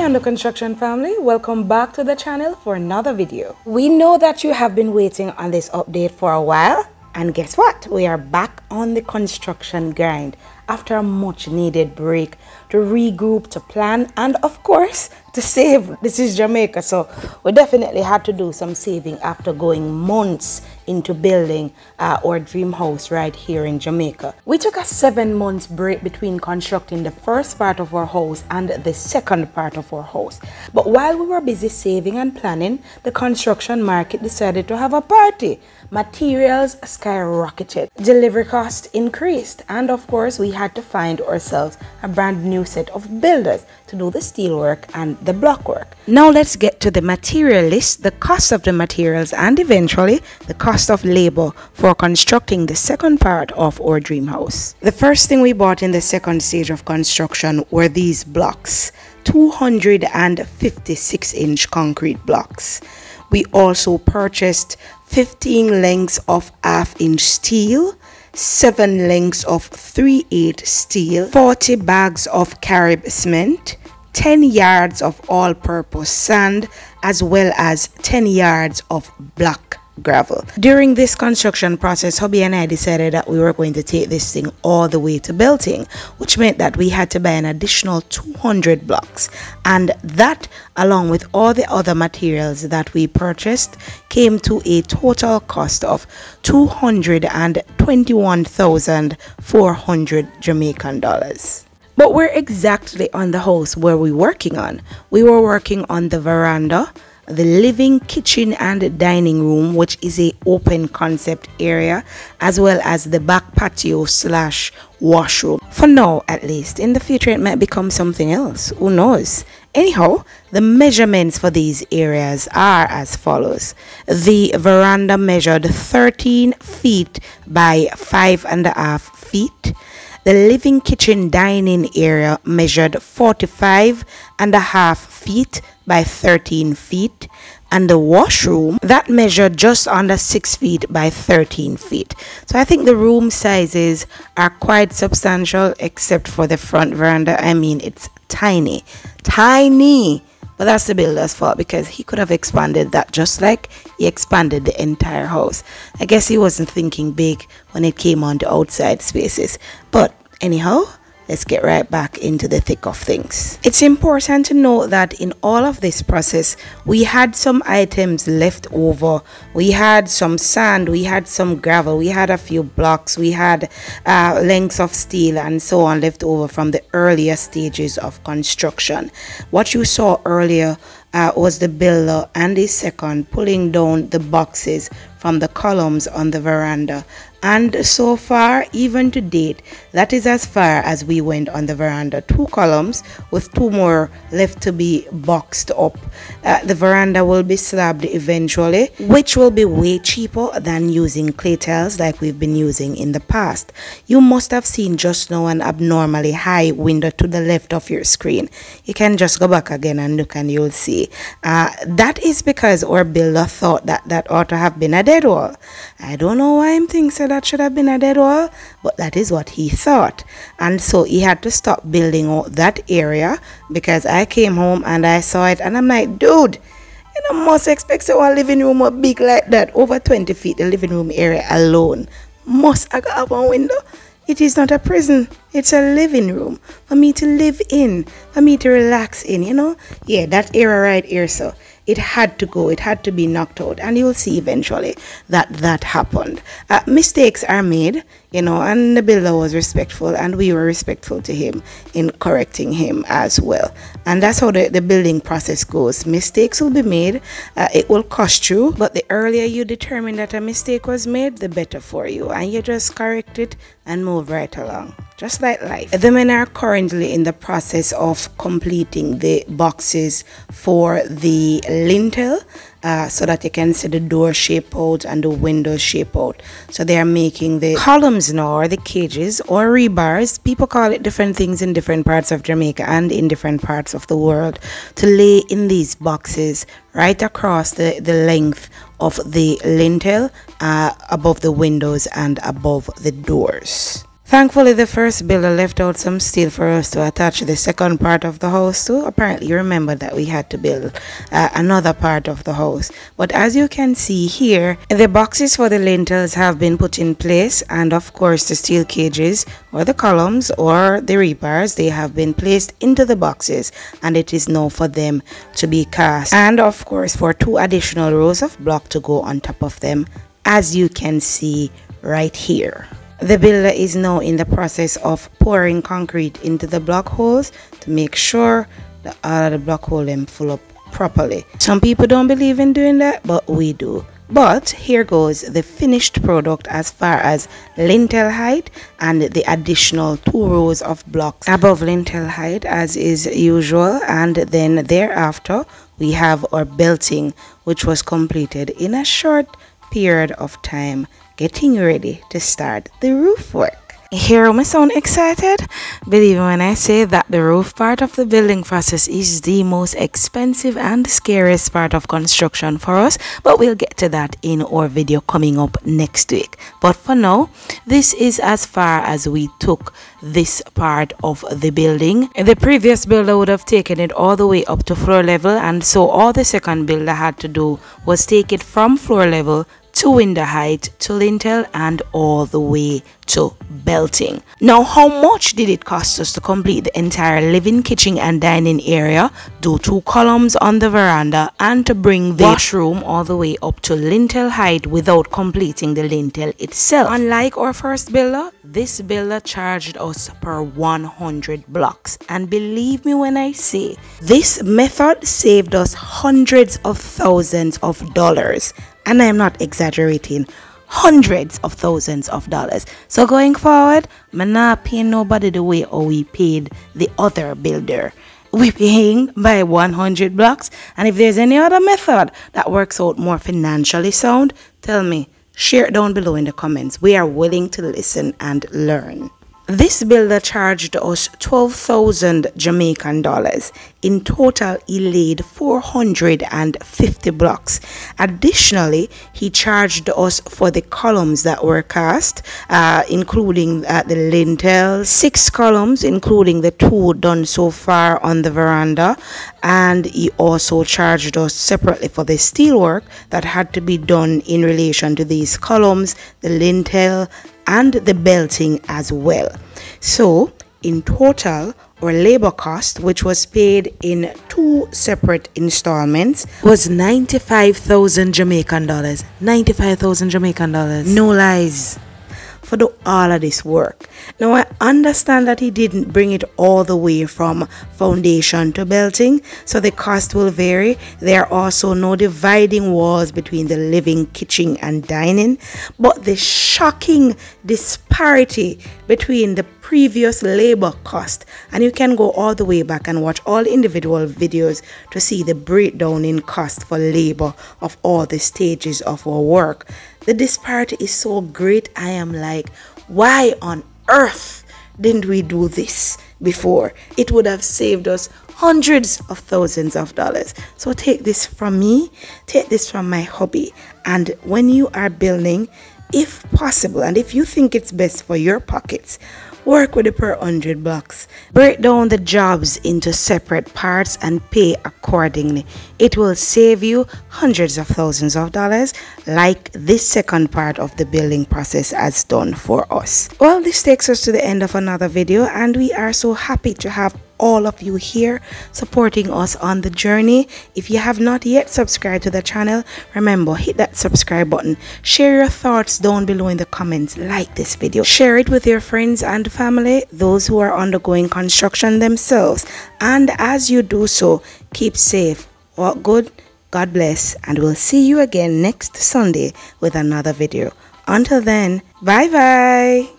Verandah Construction family, welcome back to the channel for another video. We know that you have been waiting on this update for a while, and guess what? We are back on the construction grind after a much needed break to regroup, to plan, and of course to save. This is Jamaica, so we definitely had to do some saving after going months into building our dream house right here in Jamaica. We took a 7 months break between constructing the first part of our house and the second part of our house. But while we were busy saving and planning, the construction market decided to have a party. Materials skyrocketed, delivery costs increased, and of course we had to find ourselves a brand new set of builders to do the steel work and the block work. Now let's get to the material list, the cost of the materials, and eventually the cost of labor for constructing the second part of our dream house. The first thing we bought in the second stage of construction were these blocks, 256-inch concrete blocks. We also purchased 15 lengths of half-inch steel, 7 lengths of 3/8 steel, 40 bags of Carib cement, 10 yards of all-purpose sand, as well as 10 yards of black gravel. During this construction process, hubby and I decided that we were going to take this thing all the way to belting, which meant that we had to buy an additional 200 blocks, and that, along with all the other materials that we purchased, came to a total cost of 221,400 Jamaican dollars. But where exactly on the house were we working on? We were working on the veranda, the living, kitchen, and dining room, which is a open concept area, as well as the back patio slash washroom. For now, at least. In the future, it might become something else. Who knows? Anyhow, the measurements for these areas are as follows. The veranda measured 13 feet by 5.5 feet. The living, kitchen, dining area measured 45.5 feet by 13 feet, and the washroom that measured just under 6 feet by 13 feet. So I think the room sizes are quite substantial, except for the front veranda. I mean, it's tiny, but that's the builder's fault, because he could have expanded that just like he expanded the entire house. I guess he wasn't thinking big when it came on to outside spaces. But anyhow, let's get right back into the thick of things. It's important to note that in all of this process, we had some items left over. We had some sand, we had some gravel, we had a few blocks, we had lengths of steel and so on left over from the earlier stages of construction. What you saw earlier was the builder and his second pulling down the boxes from the columns on the veranda. And so far, even to date, that is as far as we went on the veranda. 2 columns with 2 more left to be boxed up. The veranda will be slabbed eventually, which will be way cheaper than using clay tiles like we've been using in the past. You must have seen just now an abnormally high window to the left of your screen. You can just go back again and look and you'll see. That is because our builder thought that that ought to have been a dead wall. I don't know why I'm thinking so that should have been a dead wall, but that is what he thought. And so he had to stop building out that area, because I came home and I saw it and I'm like, dude, you know, must expect someone living room up big like that, over 20 feet, the living room area alone. Must I have one window? It is not a prison, it's a living room for me to live in, for me to relax in, you know. Yeah, that area right here, so it had to go, it had to be knocked out, and you'll see eventually that that happened. Mistakes are made, you know, and the builder was respectful, and we were respectful to him in correcting him as well. And that's how the building process goes. Mistakes will be made, it will cost you, but the earlier you determine that a mistake was made, the better for you, and you just correct it and move right along, just like life. The men are currently in the process of completing the boxes for the lintel, so that you can see the door shape out and the window shape out. So they are making the columns now, or the cages, or rebars. People call it different things in different parts of Jamaica and in different parts of the world, to lay in these boxes right across the length of the lintel, above the windows and above the doors. Thankfully, the first builder left out some steel for us to attach the second part of the house to. Apparently, you remember that we had to build another part of the house. But as you can see here, the boxes for the lintels have been put in place, and of course the steel cages or the columns or the rebars, they have been placed into the boxes, and it is now for them to be cast. And of course for 2 additional rows of block to go on top of them, as you can see right here. The builder is now in the process of pouring concrete into the block holes to make sure that all of the block holes them full up properly. Some people don't believe in doing that, but we do. But here goes the finished product as far as lintel height and the additional 2 rows of blocks above lintel height as is usual. And then thereafter we have our belting, which was completed in a short period of time, getting ready to start the roof work. Hear me sound excited? Believe me when I say that the roof part of the building process is the most expensive and scariest part of construction for us, but we'll get to that in our video coming up next week. But for now, this is as far as we took this part of the building. The previous builder would have taken it all the way up to floor level, and so all the second builder had to do was take it from floor level to window height to lintel and all the way to belting. Now, how much did it cost us to complete the entire living, kitchen and dining area, do 2 columns on the veranda, and to bring the washroom all the way up to lintel height without completing the lintel itself? Unlike our first builder, this builder charged us per 100 blocks, and believe me when I say this method saved us hundreds of thousands of dollars. And I'm not exaggerating, hundreds of thousands of dollars. So going forward, I'm not paying nobody the way or we paid the other builder. We're paying by 100 blocks. And if there's any other method that works out more financially sound, tell me. Share it down below in the comments. We are willing to listen and learn. This builder charged us 12,000 Jamaican dollars. In total, he laid 450 blocks. Additionally, he charged us for the columns that were cast, including the lintel, 6 columns, including the 2 done so far on the veranda. And he also charged us separately for the steelwork that had to be done in relation to these columns, the lintel, and the belting as well. So in total, our labor cost, which was paid in 2 separate installments, was 95,000 Jamaican dollars. 95,000 Jamaican dollars. No lies. For all of this work. Now I understand that he didn't bring it all the way from foundation to belting, so the cost will vary. There are also no dividing walls between the living, kitchen and dining, but the shocking disparity between the previous labor cost, and you can go all the way back and watch all individual videos to see the breakdown in cost for labor of all the stages of our work. The disparity is so great. I am like, why on earth didn't we do this before? It would have saved us hundreds of thousands of dollars. So take this from me, take this from my hobby, and when you are building, if possible, and if you think it's best for your pockets, work with the per 100 blocks. Break down the jobs into separate parts and pay accordingly. It will save you hundreds of thousands of dollars, like this second part of the building process has done for us. Well, this takes us to the end of another video, and we are so happy to have all of you here supporting us on the journey. If you have not yet subscribed to the channel, remember, hit that subscribe button. Share your thoughts down below in the comments. Like this video, share it with your friends and family, those who are undergoing construction themselves, and as you do so, keep safe, walk good, God bless, and we'll see you again next Sunday with another video. Until then, bye bye.